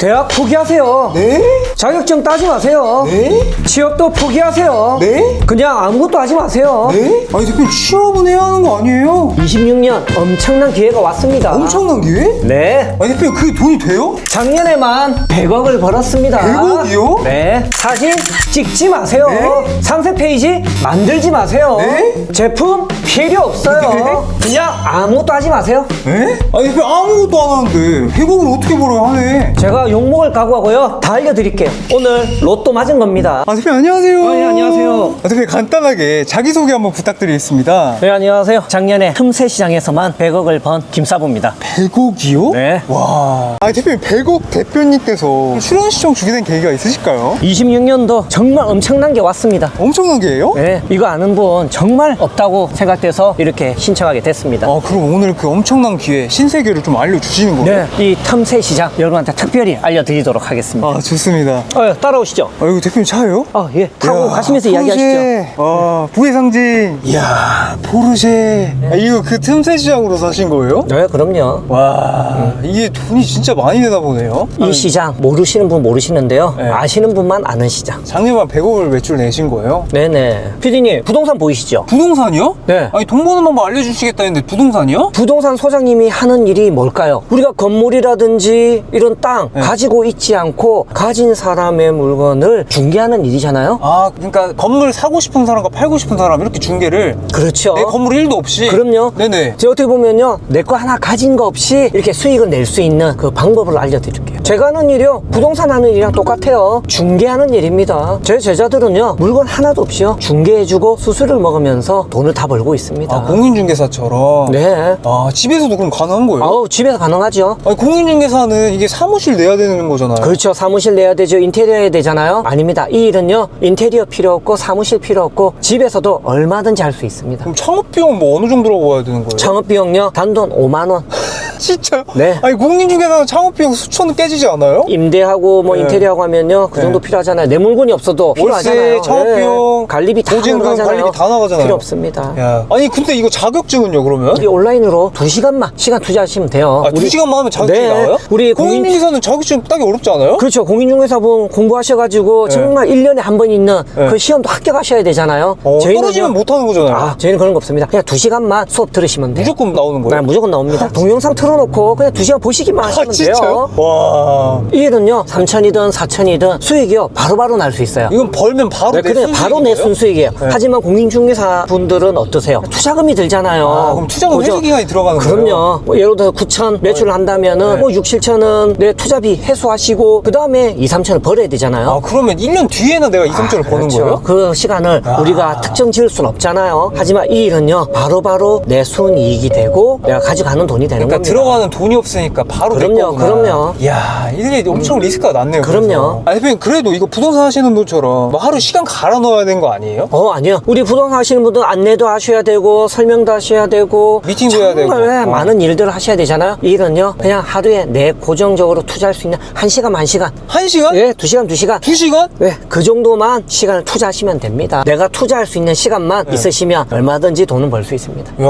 대학 포기하세요. 네? 자격증 따지 마세요. 네? 취업도 포기하세요. 네? 그냥 아무것도 하지 마세요. 네? 아니 대표님 취업은 해야 하는 거 아니에요? 26년 엄청난 기회가 왔습니다. 엄청난 기회? 네. 아니 대표님 그게 돈이 돼요? 작년에만 100억을 벌었습니다. 100억이요? 네. 사진 찍지 마세요. 네? 상세 페이지 만들지 마세요. 네? 제품 필요 없어요. 네? 그냥 아무것도 하지 마세요. 네? 아니 대표님 아무것도 안 하는데 100억을 어떻게 벌어요 한 해? 제가 욕먹을 각오하고요. 다 알려드릴게요. 오늘 로또 맞은 겁니다. 아 대표님 안녕하세요. 네, 안녕하세요. 아, 대표님 간단하게 자기소개 한번 부탁드리겠습니다. 네, 안녕하세요. 작년에 틈새 시장에서만 100억을 번 김사부입니다. 100억이요? 네. 와. 아니 대표님 100억 대표님께서 출연 시청 주게 된 계기가 있으실까요? 26년도 정말 엄청난 게 왔습니다. 엄청난 게예요? 네, 이거 아는 분 정말 없다고 생각돼서 이렇게 신청하게 됐습니다. 아 그럼 오늘 그 엄청난 기회 신세계를 좀 알려주시는 거예요? 네, 이 틈새 시장 여러분한테 특별히 알려드리도록 하겠습니다. 아 좋습니다. 따라오시죠. 아 이거 대표님 차예요? 예, 타고 가시면서 이야기하시죠. 아 부의 상징. 이야 포르쉐. 아, 이거 그 틈새 시장으로 사신 거예요? 네, 그럼요. 와 이게 돈이 진짜 많이 되나 보네요. 이 시장 모르시는 분 모르시는데요. 네. 아시는 분만 아는 시장. 작년만 100억을 매출 내신 거예요? 네네. PD님, 부동산 보이시죠? 부동산이요? 네. 아니 돈 버는 방법 알려주시겠다 했는데 부동산이요? 부동산 소장님이 하는 일이 뭘까요? 우리가 건물이라든지 이런 땅 네. 가지고 있지 않고 가진 사람의 물건을 중개하는 일이잖아요. 아 그러니까 건물 사고 싶은 사람과 팔고 싶은 사람 이렇게 중개를 그렇죠. 내 건물 1도 없이. 그럼요. 네네. 제가 어떻게 보면요, 내 거 하나 가진 거 없이 이렇게 수익을 낼 수 있는 그 방법을 알려드릴게요. 제가 하는 일이요, 부동산 하는 일이랑 똑같아요. 중개하는 일입니다. 제 제자들은요, 물건 하나도 없이요, 중개해주고 수수료를 먹으면서 돈을 다 벌고 있습니다. 아 공인중개사처럼. 네. 아 집에서도 그럼 가능한 거예요? 아우, 집에서 가능하죠. 아니 공인중개사는 이게 사무실 내야 되는 거잖아요. 그렇죠. 사무실 내야 되죠. 인테리어 해야 되잖아요. 아닙니다. 이 일은요, 인테리어 필요 없고 사무실 필요 없고 집에서도 얼마든지 할 수 있습니다. 그럼 창업비용 뭐 어느 정도라고 봐야 되는 거예요? 창업비용요, 단돈 5만원. 진짜요? 네. 아니 공인중개사는 창업비용 수천 깨지지 않아요? 임대하고 뭐 네. 인테리어하고 하면요, 그 정도 네. 필요하잖아요. 내 물건이 없어도 필요하잖아요. 월세, 창업비용, 네. 관리비 다 보증금, 들어가잖아요. 관리비 다 나가잖아요. 필요 없습니다. 야. 아니 근데 이거 자격증은요 그러면? 우리 온라인으로 2시간만 시간 투자하시면 돼요. 아, 2시간만 하면 자격증이 네. 나와요? 우리 공인중개사는 자격증 따기 어렵지 않아요? 그렇죠. 공인중개사분 공부하셔가지고 네. 정말 1년에 한 번 있는 네. 그 시험도 합격하셔야 되잖아요. 떨어지면 못하는 거잖아요. 저희는 그런 거 없습니다. 그냥 2시간만 수업 들으시면 돼요. 무조건 나오는 네, 거예요? 무조건 나옵니다. 동영상 틀어놓고 그냥 2시간 보시기만 하시면 돼요. 와 이 일은요, 3천이든 4천이든 수익이요, 바로바로 날 수 있어요. 이건 벌면 바로 네, 내 그냥 바로 내 순수익이에요. 네. 하지만 공인중개사 분들은 어떠세요? 투자금이 들잖아요. 아, 그럼 투자금 그죠? 회수 기간이 들어가는 거예요? 그럼요. 뭐 예를 들어 9천 매출을 한다면은 네. 뭐 6, 7천은 내 투자비 해소하시고 그 다음에 2, 3천을 벌어야 되잖아요. 아 그러면 1년 뒤에나 내가 2, 3천을 버는 그렇죠. 거예요? 그 시간을 우리가 특정 지을 수는 없잖아요. 하지만 이 일은요, 바로바로 내 순이익이 되고 내가 가져가는 돈이 되는 그러니까 겁니다. 들어가는 돈이 없으니까 바로 내 그럼요, 거구나. 그럼요. 이야 이게 엄청 리스크가 낮네요. 그럼요. 그래서. 아니 대표님 그래도 이거 부동산 하시는 분처럼 뭐 하루 시간 갈아 넣어야 되는 거 아니에요? 아니요. 우리 부동산 하시는 분들 안내도 하셔야 되고 설명도 하셔야 되고 미팅도 해야 되고. 정말 많은 일들을 하셔야 되잖아요. 이 일은요, 그냥 하루에 내 고정적으로 투자할 수 있는 1시간, 1시간. 1시간? 예, 2시간, 2시간. 2시간? 네, 그 정도만 시간을 투자하시면 됩니다. 내가 투자할 수 있는 시간만 있으시면 얼마든지 돈은 벌 수 있습니다. 이야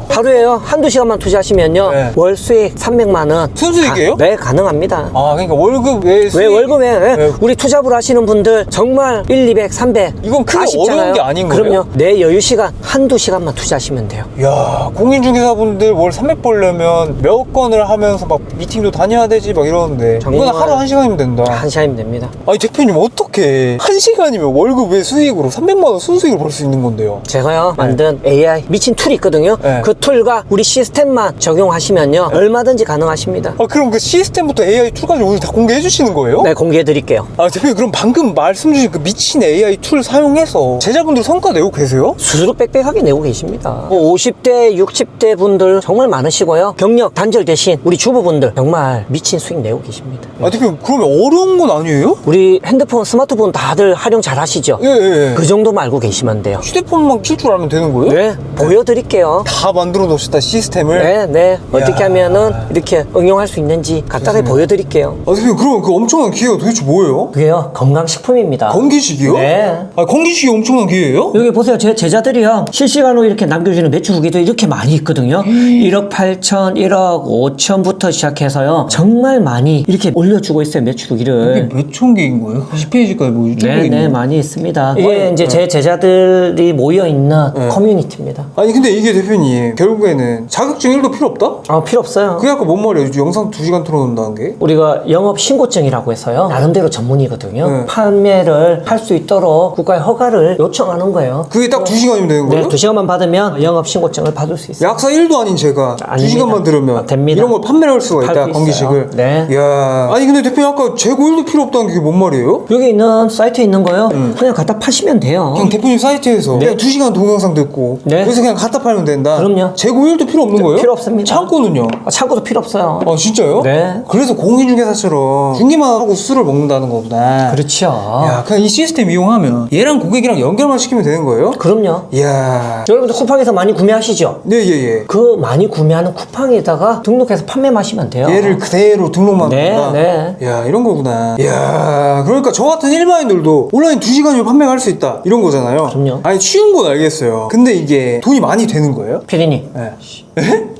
하루에요, 한두 시간만 투자하시면요, 네. 월 수익 300만 원. 순수익이에요? 네, 가능합니다. 아 그러니까 월급 외 왜 수익. 월급에 네. 우리 투자부를 하시는 분들 정말 1, 200, 300 이건 크게 아쉽잖아요. 어려운 게 아닌 거예요? 그럼요. 내 여유 시간 한두 시간만 투자하시면 돼요. 야 공인중개사분들 월 300 벌려면 몇 건을 하면서 막 미팅도 다녀야 되지 막 이러는데 정말 이건 하루 1시간이면 된다. 한 시간이면 됩니다. 아니 대표님 어떻게 1시간이면 월급 외 수익으로 300만 원 순수익을 벌 수 있는 건데요? 제가요 만든 AI 미친 툴이 있거든요. 네. 그 툴과 우리 시스템만 적용하시면요 얼마든지 가능하십니다. 아 그럼 그 시스템부터 AI 툴까지 오늘 다 공개해 주시는 거예요? 네, 공개해 드릴게요. 아 대표님 그럼 방금 말씀 주신 그 미친 AI 툴 사용해서 제자분들 성과 내고 계세요? 수수료 빽빽하게 내고 계십니다. 50대, 60대 분들 정말 많으시고요. 경력 단절 대신 우리 주부분들 정말 미친 수익 내고 계십니다. 아 대표님 그러면 어려운 건 아니에요? 우리 핸드폰, 스마트폰 다들 활용 잘 하시죠? 예. 그 정도만 알고 계시면 돼요. 휴대폰만 킬 줄 알면 되는 거예요? 네, 보여드릴게요. 다 만들어 놓으셨다 시스템을. 네. 어떻게 어떻게 하면은 이렇게 응용할 수 있는지 간단하게 보여드릴게요. 아 대표님 그럼 그 엄청난 기회가 도대체 뭐예요? 그게요, 건강식품입니다. 건기식이요? 네. 아 건기식이 엄청난 기회예요? 여기 보세요. 제 제자들이요. 실시간으로 이렇게 남겨주는 매출 후기도 이렇게 많이 있거든요. 1억 8천, 1억 5천부터 시작해서요. 정말 많이 이렇게 올려주고 있어요. 매출 후기를. 몇 천 개인 거예요? 10페이지까지 뭐 네, 많이 있습니다. 이게 이제 제 제자들이 모여있는 커뮤니티입니다. 아니 근데 이게 대표님 결국에는 자격증 1도 필요 없다? 필요 없어요. 그게 아까 뭔 말이에요? 영상 2시간 틀어놓는다는 게? 우리가 영업 신고증이라고 해서요. 나름대로 전문이거든요. 네. 판매를 할 수 있도록 국가의 허가를 요청하는 거예요. 그게 딱 2시간이면 되는 네, 거예요? 2시간만 받으면 영업 신고증을 받을 수 있어요. 약사 1도 아닌 제가 아닙니다. 2시간만 들으면 됩니다. 이런 걸 판매를 할 수가 있다, 팔 수 건기식을. 있어요. 네. 이야. 아니 근데 대표님 아까 재고 1도 필요 없다는 게 뭔 말이에요? 여기 있는 사이트에 있는 거요. 그냥 갖다 파시면 돼요. 그냥 대표님 사이트에서 그냥 2시간 동영상 듣고 네. 그래서 그냥 갖다 팔면 된다. 그럼요. 재고 1도 필요 없는 거예요? 필요 없습니다. 창고는요? 창고도 필요 없어요. 아 진짜요? 네. 그래서 공인중개사처럼 중개만 하고 수수료를 먹는다는 거구나. 그렇죠. 야 그냥 이 시스템 이용하면 얘랑 고객이랑 연결만 시키면 되는 거예요? 그럼요. 이야. 여러분들 쿠팡에서 많이 구매하시죠? 네예예. 그 많이 구매하는 쿠팡에다가 등록해서 판매하시면 돼요. 얘를 그대로 등록만 네, 한다. 네. 야 이런 거구나. 야 그러니까 저 같은 일반인들도 온라인 2시간이면 판매할 수 있다 이런 거잖아요. 그럼요. 아니 쉬운 건 알겠어요. 근데 이게 돈이 많이 되는 거예요? 피디님, 네.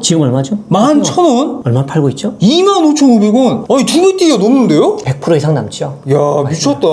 지금 얼마죠? 11,000원? 얼마 팔고 있죠? 25,500원? 아니 2배 뛰기가 넘는데요? 100% 이상 남죠. 야 미쳤다.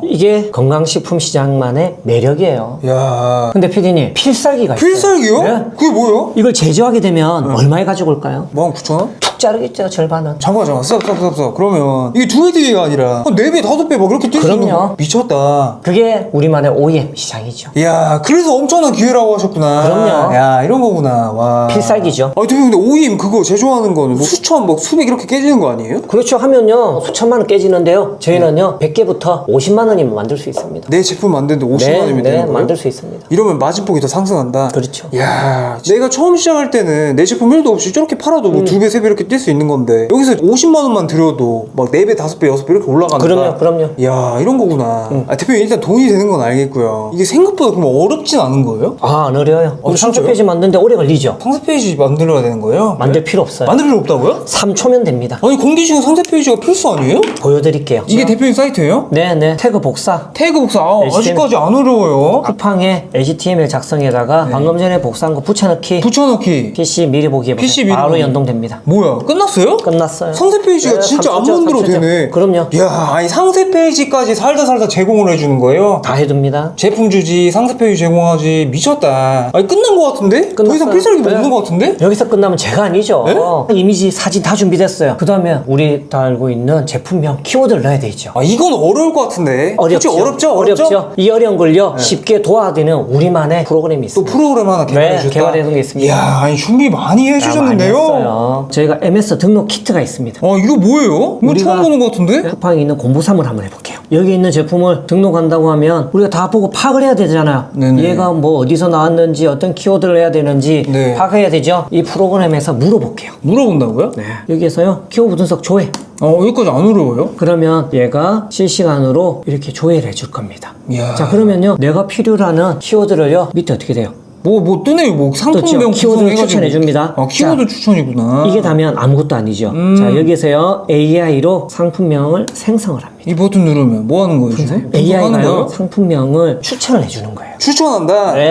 이게 건강식품 시장만의 매력이에요. 야 근데 피디님, 필살기가 있어요. 필살기요? 네? 그게 뭐예요? 이걸 제조하게 되면 얼마에 가지고 올까요? 19,000원? 툭 자르겠죠, 절반은. 잠깐만 스톱 그러면 이게 2배 뛰기가 아니라 4배 5배 막 그렇게 뛸 수 있는 그럼요. 거 미쳤다. 그게 우리만의 OEM 시장이죠. 야 그래서 엄청난 기회라고 하셨구나. 그럼요. 야 이런 거구나. 와 필살기죠. 아니 대표님 근데 OEM 그거 제조하는 거는 뭐 수천 뭐 수백 이렇게 깨지는 거 아니에요? 그렇죠. 하면요, 수천만 원 깨지는데요. 저희는요, 100개부터 50만 원이면 만들 수 있습니다. 내 제품 만드는데 50만 원이면 되는 거예요? 만들 수 있습니다. 이러면 마진폭이 더 상승한다. 그렇죠. 야 내가 처음 시작할 때는 내 제품 1도 없이 저렇게 팔아도 뭐 2배 3배 이렇게 뛸 수 있는 건데 여기서 50만 원만 들여도 막 4배 5배 6배 이렇게 올라간다. 그럼요. 야 이런 거구나. 아, 대표님 일단 돈이 되는 건 알겠고요. 이게 생각보다 그럼 어렵진 않은 거예요? 안 어려워요. 우리 상세 진짜요? 페이지 만드는데 오래 걸리죠? 상세 페이지 만들어야 되는 거예요? 만들 필요 없어요. 만들 필요 없다고요? 3초면 됩니다. 아니 공기식은 상세 페이지가 필수 아니에요? 보여드릴게요. 이게 대표님 사이트예요? 네네. 태그 복사. 태그 복사 HTML. 아직까지 안 어려워요. 쿠팡에 HTML 작성에다가 방금 전에 복사한 거 붙여넣기. 붙여넣기. PC 미리 보기 해보세요. PC 미리 바로 보기. 연동됩니다. 뭐야 끝났어요? 끝났어요. 상세 페이지가 네, 진짜 안 3초죠, 만들어도 3초죠. 되네. 그럼요. 야 아니 상세 페이지까지 살다 제공을 해주는 거예요? 다 해둡니다. 제품 주지 상세 페이지 제공하지 미쳤다. 아니 끝난 거 같은데? 더 이상 끝났어요. 필살기 네. 없는 거 같은데? 여기서 끝나면 제가 아니죠. 이미지, 사진 다 준비됐어요. 그 다음에 우리 다 알고 있는 제품명 키워드를 넣어야 되죠. 아 이건 어려울 것 같은데. 어렵죠. 솔직히 어렵죠? 이 어려운 걸요 쉽게 도와드리는 우리만의 프로그램이 있습니다. 또 프로그램 하나 개발해 네, 주셨다. 개발해 놓은 게 있습니다. 이야 아니 준비 많이 해주셨는데요? 많이 했어요. 저희가 MS 등록 키트가 있습니다. 이거 뭐예요? 이거 우리가- 처음 보는 것 같은데? 쿠팡에 있는 공부삼을 한번 해볼게요. 여기 있는 제품을 등록한다고 하면 우리가 다 보고 파악을 해야 되잖아요. 네네. 얘가 뭐 어디서 나왔는지 어떤 키워드를 해야 되는지 네. 파악해야 되죠. 이 프로그램에서 물어볼게요. 물어본다고요? 네. 여기에서요 키워드 분석 조회. 여기까지 안 어려워요? 그러면 얘가 실시간으로 이렇게 조회를 해줄 겁니다. 이야. 자 그러면요 내가 필요로 하는 키워드를요 밑에 어떻게 돼요? 뭐 뜨네요. 뭐 상품명 키워드를 구성해가지고. 추천해줍니다. 키워드 자, 추천이구나. 이게 다면 아무것도 아니죠. 자 여기서요 AI로 상품명을 생성을 합니다. 이 버튼 누르면 뭐 하는 거예요? 지금? 분석하는 AI가요 거예요? 상품명을 추천을 해주는 거예요. 추천한다? 네.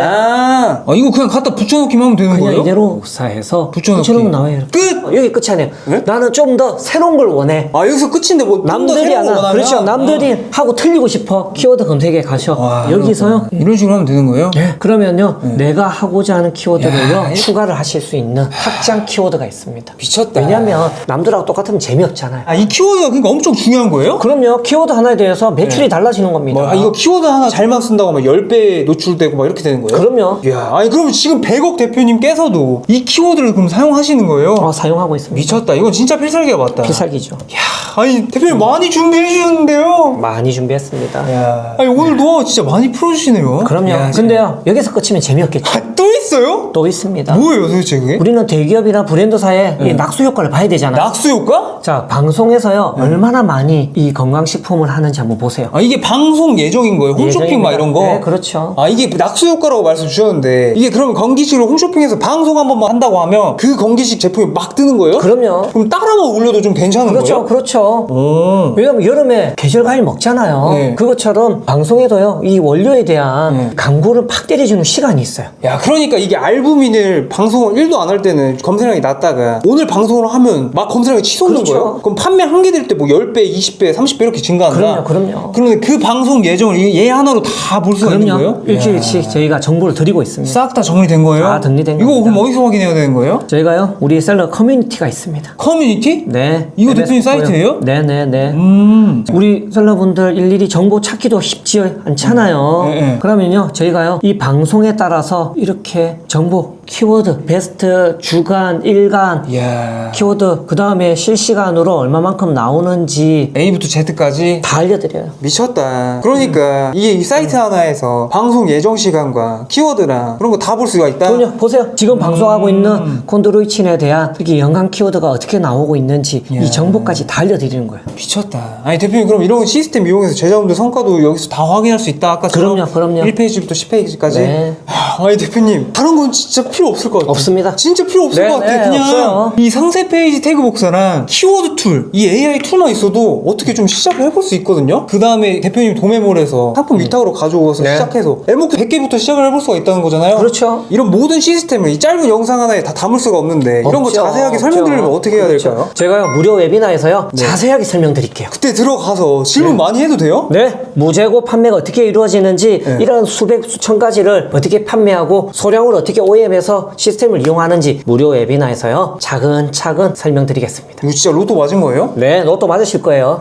이거 그냥 갖다 붙여넣기만 하면 되는 그냥 거예요? 이대로 복사해서 붙여넣기. 붙여놓으면 나와요. 끝! 여기 끝이 아니에요. 네? 나는 좀 더 새로운 걸 원해. 여기서 끝인데 뭐 좀 더 남들이 새로운 안 거 하. 원하면? 그렇죠. 남들이 하고 틀리고 싶어. 키워드 검색에 가셔. 와, 여기서요. 이런 식으로 하면 되는 거예요? 네. 그러면요 내가 하고자 하는 키워드를요 야, 추가를 하실 수 있는 확장 키워드가 있습니다. 미쳤다. 왜냐면 남들하고 똑같으면 재미없잖아요. 이 키워드가 그러니까 엄청 중요한 거예요? 그럼요 키워드 하나에 대해서 매출이 달라지는 겁니다. 이거 키워드 하나 잘만 쓴다고 막 10배 노출되고 막 이렇게 되는 거예요? 그럼요. 이야, 아니 그러면 지금 100억 대표님께서도 이 키워드를 그럼 사용하시는 거예요? 사용하고 있습니다. 미쳤다. 이건 진짜 필살기가 맞다. 필살기죠. 야, 아니 대표님 많이 준비해 주셨는데요. 많이 준비했습니다. 야, 아니 오늘 노하우 진짜 많이 풀어주시네요. 그럼요. 야, 근데요 여기서 끝이면 재미없겠죠. 또 있어요? 또 있습니다. 뭐예요 도대체 그게? 우리는 대기업이나 브랜드사의 이 낙수 효과를 봐야 되잖아요. 낙수 효과? 자, 방송에서요, 얼마나 많이 이 건강식품을 하는지 한번 보세요. 아 이게 방송 예정인 거예요? 홈쇼핑 막 이런 거? 네, 그렇죠. 아 이게 낙수 효과라고 말씀 주셨는데 이게 그러면 건기식으로 홈쇼핑에서 방송 한 번만 한다고 하면 그 건기식 제품이 막 뜨는 거예요? 그럼요. 그럼 따라만 올려도 좀 괜찮은 그렇죠, 거예요? 그렇죠. 오. 왜냐면 여름에 계절 과일 먹잖아요. 네. 그것처럼 방송에도요, 이 원료에 대한 광고를 팍 때려주는 시간이 있어요. 야 그러니까 이게 알부민을 방송을 1도 안 할 때는 검색량이 낮다가 오늘 방송을 하면 막 검색량이 치솟는 그렇죠. 거예요? 그럼 판매 한개 될 때 뭐 10배, 20배, 30배 이렇게 증가한다? 그럼요. 그런데 그 방송 예정을 얘 하나로 다 볼 수가 있는 거예요? 일주일씩 저희가 정보를 드리고 있습니다. 싹 다 정리된 거예요? 다 정리된 이거 겁니다. 그럼 어디서 확인해야 되는 거예요? 저희가요, 우리 셀러 커뮤니티가 있습니다. 커뮤니티? 네. 이거 MS 대표님 사이트예요? 네네네. 음. 우리 셀러분들 일일이 정보 찾기도 쉽지 않잖아요. 네. 그러면요, 저희가요, 이 방송에 따라서 이렇게 정보, 키워드, 베스트, 주간, 일간, 이야. 키워드, 그 다음에 실시간으로 얼마만큼 나오는지 A부터 Z까지 다 알려드려요. 미쳤다. 그러니까 이게 이 사이트 하나에서 방송 예정 시간과 키워드랑 그런 거 다 볼 수가 있다. 그럼요, 보세요. 지금 방송하고 있는 콘드로이친에 대한 이렇게 연관 키워드가 어떻게 나오고 있는지 이 정보까지 다 알려드리는 거예요. 미쳤다. 아니 대표님 그럼 이런 시스템 이용해서 제자분들 성과도 여기서 다 확인할 수 있다. 아까처럼 그럼요. 1페이지부터 10페이지까지. 네. 아니 대표님 다른 건 진짜 필요 없을 것 같아요. 없습니다. 진짜 필요 없을 네, 것 같아요. 네, 그냥 없어요. 이 상세 페이지 태그 복사랑 키워드 툴, 이 AI 툴만 있어도 어떻게 좀 시작을 해볼 수 있거든요. 그 다음에 대표님 도매몰에서 상품 위탁으로 가져오서 네. 시작해서 에모크 100개부터 시작을 해볼 수가 있다는 거잖아요. 그렇죠. 이런 모든 시스템을 이 짧은 영상 하나에 다 담을 수가 없는데 이런 거 없죠. 자세하게 설명드리려면 없죠. 어떻게 해야 그렇죠. 될까요? 제가요, 무료 웨비나에서요, 자세하게 설명드릴게요. 그때 들어가서 질문 많이 해도 돼요? 네, 무재고 판매가 어떻게 이루어지는지 이런 수백 수천 가지를 어떻게 판매하고 소량을 어떻게 OEM해서 시스템을 이용하는지 무료 웨비나에서요, 차근차근 설명드리겠습니다. 이거 진짜 로또 맞은 거예요? 네, 로또 맞으실 거예요.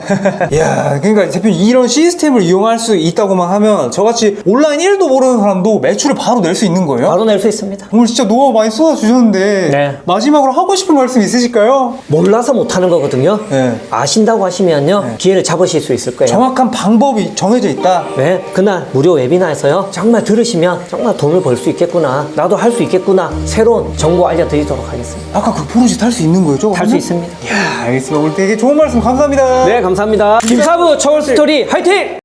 야, 그러니까 대표님 이런 시스템을 이용할 수 있다고만 하면 저같이 온라인 1도 모르는 사람도 매출을 바로 낼 수 있는 거예요? 바로 낼 수 있습니다. 오늘 진짜 노하우 많이 쏟아주셨는데 네. 마지막으로 하고 싶은 말씀 있으실까요? 몰라서 못하는 거거든요. 네. 아신다고 하시면요, 기회를 잡으실 수 있을 거예요. 정확한 방법이 정해져 있다. 네, 그날 무료 웨비나에서요, 정말 들으시면 정말 돈을 벌 수 있겠구나, 나도 할 수 있겠구나, 새로운 정보 알려드리도록 하겠습니다. 아까 그 포르쉐 탈 수 있는 거죠? 탈 수 있습니다. 이야, 알겠습니다. 오늘 되게 좋은 말씀 감사합니다. 네, 감사합니다. 김사부 서울 스토리 화이팅!